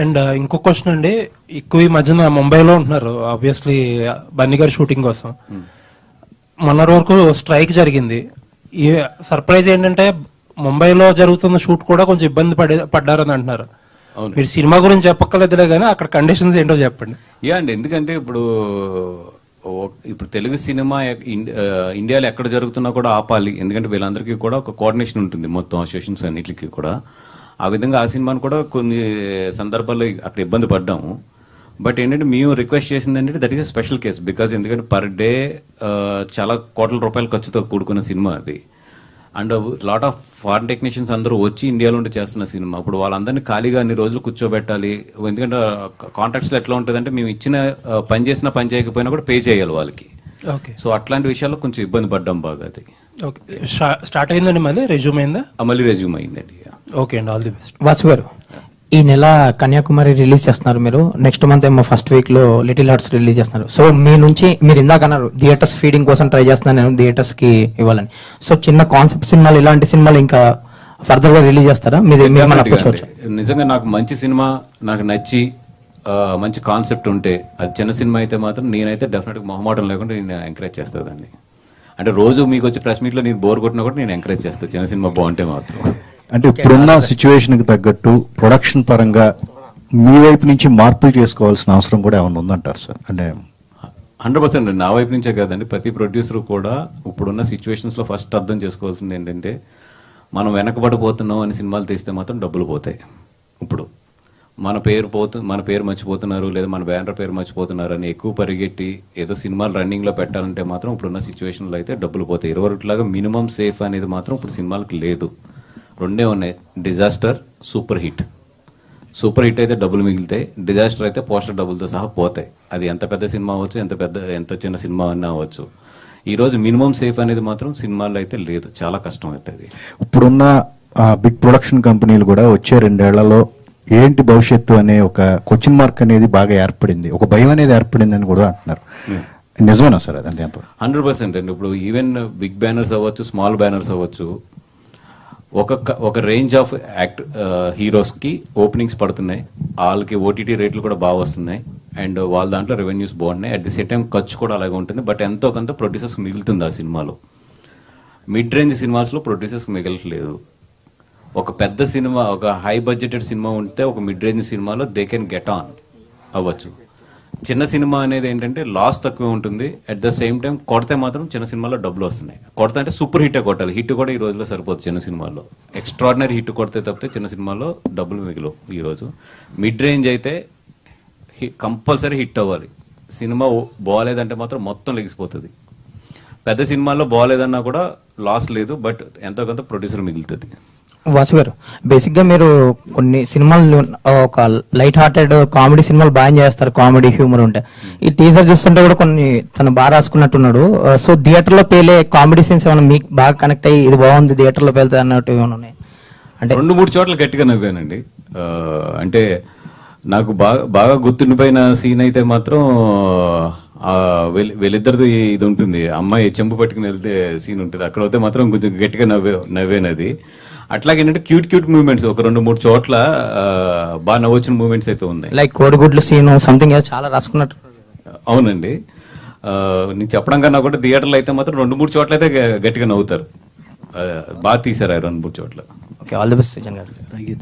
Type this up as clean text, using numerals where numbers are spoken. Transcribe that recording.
And ఇంకో question అండి, ఎక్కువ ఈ మధ్యన ముంబైలో ఉంటున్నారు ఆబ్వియస్లీ బన్నీ గారి షూటింగ్ కోసం. మొన్న వరకు స్ట్రైక్ జరిగింది. ఈ సర్ప్రైజ్ ఏంటంటే ముంబైలో జరుగుతున్న షూట్ కూడా కొంచెం ఇబ్బంది పడ్డారని అంటున్నారు. మీరు సినిమా గురించి చెప్పక్కర్లేదులే కానీ అక్కడ కండిషన్స్ ఏంటో చెప్పండి. యా అండి, ఎందుకంటే ఇప్పుడు తెలుగు సినిమా ఇండియాలో ఎక్కడ జరుగుతున్నా కూడా ఆపాలి, ఎందుకంటే వీళ్ళందరికీ కూడా ఒక కోఆర్డినేషన్ ఉంటుంది మొత్తం అసోసియేషన్స్ అన్నిటికీ కూడా. ఆ విధంగా ఆ సినిమాను కూడా కొన్ని సందర్భాల్లో అక్కడ ఇబ్బంది పడ్డాము. బట్ ఏంటంటే మేము రిక్వెస్ట్ చేసింది ఏంటంటే that is a special case, because ఎందుకంటే పర్ డే చాలా కోట్ల రూపాయల ఖర్చుతో కూడుకున్న సినిమా అది. And lot of foreign technicians అందరూ వచ్చి ఇండియాలో ఉండి చేస్తున్న సినిమా. ఇప్పుడు వాళ్ళందరినీ ఖాళీగా అన్ని రోజులు కూర్చోబెట్టాలి, ఎందుకంటే కాంట్రాక్ట్స్లో ఎట్లా ఉంటుందంటే మేము ఇచ్చిన పని చేసినా పని చేయకపోయినా కూడా పే చేయాలి వాళ్ళకి. సో అట్లాంటి విషయాల్లో కొంచెం ఇబ్బంది పడ్డాం బాగా. అది స్టార్ట్ అయిందండి, మళ్ళీ రెజ్యూమ్ అయిందా? మళ్ళీ రెజ్యూమ్ అయిందండి. ఓకే అండి, ఆల్ ది బెస్ట్. వాసు గారు, ఈ నెల కన్యాకుమారి రిలీజ్ చేస్తున్నారు మీరు, నెక్స్ట్ మంత్ ఏమో ఫస్ట్ వీక్ లో లిటిల్ హార్ట్స్ రిలీజ్ చేస్తున్నారు. సో మీ నుంచి మీరు ఇందాక అన్నారు థియేటర్స్ ఫీడింగ్ కోసం ట్రై చేస్తున్నాను నేను థియేటర్స్ కి ఇవ్వాలని. సో చిన్న కాన్సెప్ట్ సినిమాలు, ఇలాంటి సినిమాలు ఇంకా ఫర్దర్ గా రిలీజ్ చేస్తారా? నిజంగా నాకు మంచి సినిమా నాకు నచ్చి మంచి కాన్సెప్ట్ ఉంటే, అది చిన్న సినిమా అయితే మాత్రం నేనైతే డెఫినెట్గా మొహమాటం లేకుండా నేను ఎంకరేజ్ చేస్తాను దాన్ని. అంటే రోజు మీకు వచ్చి ప్రెస్ మీట్లో నేను బోర్ కొట్టినా కూడా నేను ఎంకరేజ్ చేస్తాను చిన్న సినిమా బాగుంటే మాత్రం. అంటే ఇప్పుడున్న సిచ్యువేషన్కి తగ్గట్టు ప్రొడక్షన్ పరంగా మీ వైపు నుంచి మార్పులు చేసుకోవాల్సిన అవసరం కూడా ఏమైనా ఉందంటారు సార్? అంటే 100% నా వైపు నుంచే కాదండి, ప్రతి ప్రొడ్యూసర్ కూడా ఇప్పుడున్న సిచ్యువేషన్స్లో ఫస్ట్ అర్థం చేసుకోవాల్సింది ఏంటంటే మనం వెనకబడిపోతున్నాం అని సినిమాలు తీస్తే మాత్రం డబ్బులు పోతాయి. ఇప్పుడు మన పేరు మర్చిపోతున్నారు, లేదా మన బ్యానర్ పేరు మర్చిపోతున్నారు అని ఎక్కువ పరిగెట్టి ఏదో సినిమాలు రన్నింగ్లో పెట్టాలంటే మాత్రం ఇప్పుడున్న సిచ్యువేషన్లో అయితే డబ్బులు పోతాయి. 20 మినిమం సేఫ్ అనేది మాత్రం ఇప్పుడు సినిమాలకు లేదు. రెండే ఉన్నాయి, disaster, super hit. Super hit అయితే డబ్బులు మిగులుతాయి, డిజాస్టర్ అయితే పోస్టర్ డబ్బులతో సహా పోతాయి. అది ఎంత పెద్ద సినిమా అవ్వచ్చు, ఎంత చిన్న సినిమా అన్నా అవ్వచ్చు. ఈరోజు మినిమం సేఫ్ అనేది మాత్రం సినిమాల్లో అయితే లేదు, చాలా కష్టం అవుతుంది. ఇప్పుడున్న బిగ్ ప్రొడక్షన్ కంపెనీలు కూడా వచ్చే 2 ఏళ్లలో ఏంటి భవిష్యత్తు అనే ఒక క్వశ్చన్ మార్క్ అనేది బాగా ఏర్పడింది, ఒక భయం అనేది ఏర్పడింది అని కూడా అంటున్నారు. నిజమేనా సార్? అదంటే 100% అండి. ఇప్పుడు ఈవెన్ బిగ్ బ్యానర్స్ అవ్వచ్చు, స్మాల్ బ్యానర్స్ అవ్వచ్చు, ఒక రేంజ్ ఆఫ్ హీరోస్కి ఓపెనింగ్స్ పడుతున్నాయి, వాళ్ళకి ఓటీటీ రేట్లు కూడా బాగా వస్తున్నాయి, అండ్ వాళ్ళ దాంట్లో రెవెన్యూస్ బాగున్నాయి. అట్ ది సేమ్ టైం ఖర్చు కూడా అలాగే ఉంటుంది. బట్ ఎంతో కొంత ప్రొడ్యూసర్స్ మిగులుతుంది ఆ సినిమాలో. మిడ్ రేంజ్ సినిమాస్లో ప్రొడ్యూసర్స్ మిగలట్లేదు. ఒక పెద్ద సినిమా, ఒక హై బడ్జెటెడ్ సినిమా ఉంటే ఒక మిడ్ రేంజ్ సినిమాలో దే కెన్ గెట్ ఆన్ అవ్వచ్చు. చిన్న సినిమా అనేది ఏంటంటే లాస్ తక్కువ ఉంటుంది, అట్ ద సేమ్ టైం కొడితే మాత్రం చిన్న సినిమాలో డబ్బులు వస్తున్నాయి. కొడితే అంటే సూపర్ హిట్టే కొట్టాలి, హిట్ కూడా ఈ రోజులో సరిపోతుంది చిన్న సినిమాల్లో. ఎక్స్ట్రాడినరీ హిట్ కొడితే తప్పితే చిన్న సినిమాలో డబ్బులు మిగిలవు ఈరోజు. మిడ్ రేంజ్ అయితే కంపల్సరీ హిట్ అవ్వాలి. సినిమా బాగాలేదంటే మాత్రం మొత్తం లెగిసిపోతుంది. పెద్ద సినిమాల్లో బాగాలేదన్నా కూడా లాస్ లేదు, బట్ ఎంతో కొంత ప్రొడ్యూసర్ మిగులుతుంది. వాసు గారు, బేసిక్ గా మీరు కొన్ని సినిమాలు ఒక లైట్ హార్టెడ్ కామెడీ సినిమాలు బాగా చేస్తారు, కామెడీ హ్యూమర్ ఉంటాయి. ఈ టీజర్ చూస్తుంటే కూడా కొన్ని తను బాగా రాసుకున్నట్టున్నాడు. సో థియేటర్ లో పేలే కామెడీ సీన్స్ ఏమైనా మీకు బాగా కనెక్ట్ అయ్యి ఇది బాగుంది థియేటర్ లో పేలుతుంది అన్నట్టు ఏమైనా ఉన్నాయి? అంటే 2-3 చోట్ల గట్టిగా నవ్వానండి. అంటే నాకు బాగా గుర్తుండిపోయిన సీన్ అయితే మాత్రం వీళ్ళిద్దరిది ఇది ఉంటుంది, అమ్మాయి చెంపు పట్టుకుని వెళ్తే సీన్ ఉంటుంది, అక్కడ అయితే మాత్రం కొంచెం గట్టిగా నవ్వేనది. అట్లాగే ఏంటంటే క్యూట్ మూమెంట్స్ ఒక 2-3 చోట్ల బాగా నవ్వొచ్చిన మూమెంట్స్ అయితే ఉన్నాయి. లైక్ కోడిగుడ్లు సీన్ సంథింగ్ చాలా రాసుకున్నట్టు. అవునండి, నేను చెప్పడం కన్నా కూడా థియేటర్లో అయితే మాత్రం 2-3 చోట్ల అయితే గట్టిగా నవ్వుతారు. బాగా తీసారు 2-3 చోట్ల. Okay, all the best.